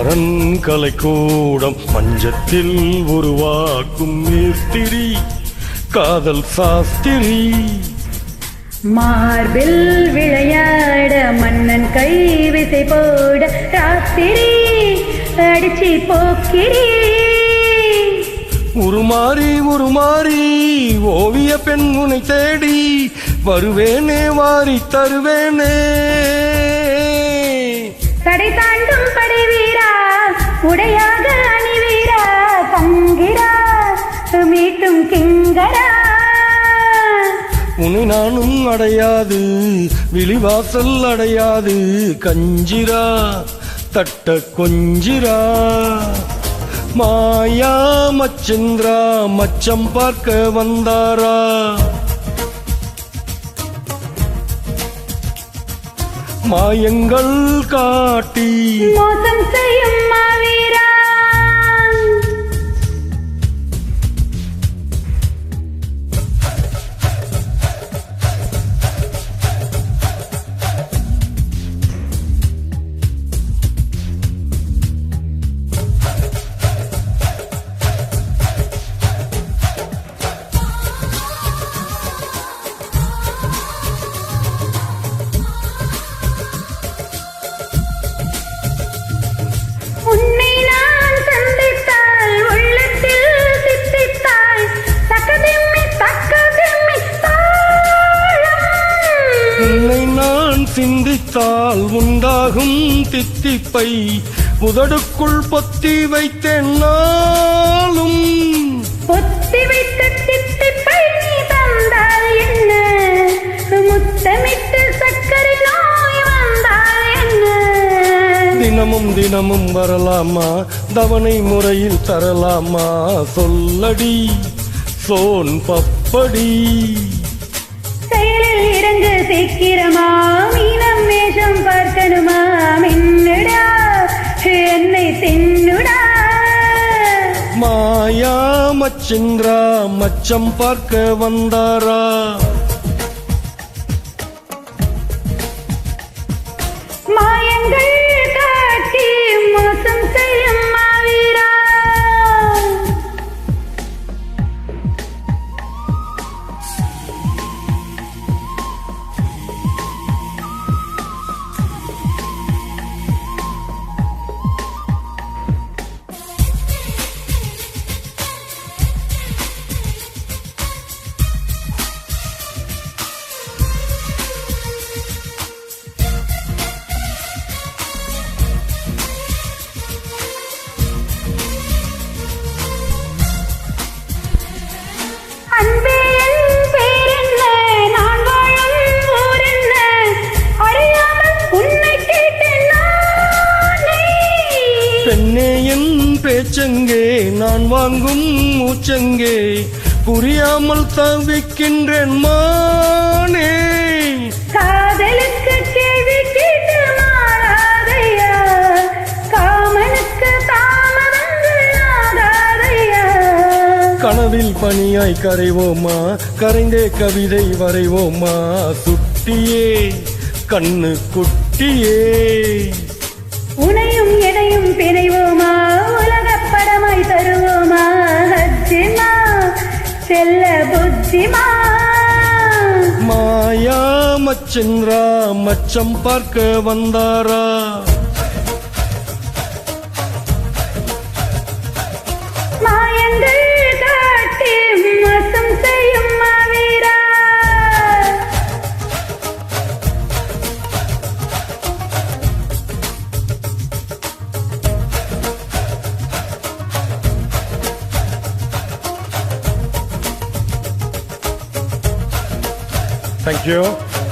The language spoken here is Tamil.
மாறன் கலைக்கூடம் மஞ்சத்தில் உருவாக்கும் மேஸ்திரி காதல் சாஸ்திரி. மார்பில் விளையாட மன்னன் கை விசை போட ராத்திரி அடிச்சி போக்கிரி. உருமாறி உருமாறி ஓவிய பெண் உனை தேடி வருவேனே வாரி தருவேனே. தடை தாண்டும் படை வீரா உடையாக அணிவீரா தங்கிரா மீட்டும் கிங்கரா. உன்னை நானும் அடையாது விழிவாசல் அடையாது கஞ்சிரா தட்ட கொஞ்சிரா. மாயா மச்சந்திரா மச்சம் பார்க்க வந்தாரா. மாயங்கள் காட்டி மோசம் செய்யும் மாவீரா. உன்னை நான் சந்தித்தால் உள்ளத்தில் சித்தித்தாய் தக்கதிம்மி தக்கதிம்மி தாளம். உன்னை நான் சிந்தித்தால் உண்டாகும் தித்திப்பை உதடுக்குள் பொத்தி வைத்தேன் நாளும். பொத்தி வைத்த தித்திப்பை நீ தந்தால் என்ன முத்தமிட்டு சக்கரை நோய் வந்தால் என்ன. தினமும் தினமும் வரலாமா தவணை முறையில் தரலாமா சொல்லடி சோன் பப்படி. செயலில் இறங்கு சீக்கிரமா மீனம் வேஷம் பார்க்கணுமா மின்னுடா என்னை தின்னுடா. மாயா மச்சந்திரா மச்சம் பார்க்க வந்தாரா. மாயங்கள் காட்டி மோசம் செய்யும் மாவீரா. அன்பே என் பேரென்ன நான் வாழும் ஊரென்ன அறியாமல் உன்னை கேட்டேன் நானே. பெண்ணே என் பேச்சங்கே நான் வாங்கும் மூச்சங்கே புரியாமல் தவிக்கின்றேன் மானே. காதலுக்கு கேள்வி கேட்டு மாறாதையா காமனுக்கு தாமதங்கள் ஆகாதையா. கனவில் பனியாய் கரைவோமா கரைந்தே கவிதை வரைவோமா சுட்டியே கண்ணு குட்டியே. உனையும் எனையும் பிணைவோமா உலகப் படமாய் தருவோமா ஹஜ்ஜிமா செல்ல புத்திமா. மாயா மச்சந்திரா மச்சம் பார்க்க வந்தாரா. மாயங்கள் காட்டி மோசம் செய்யும் மாவீரா. Thank you.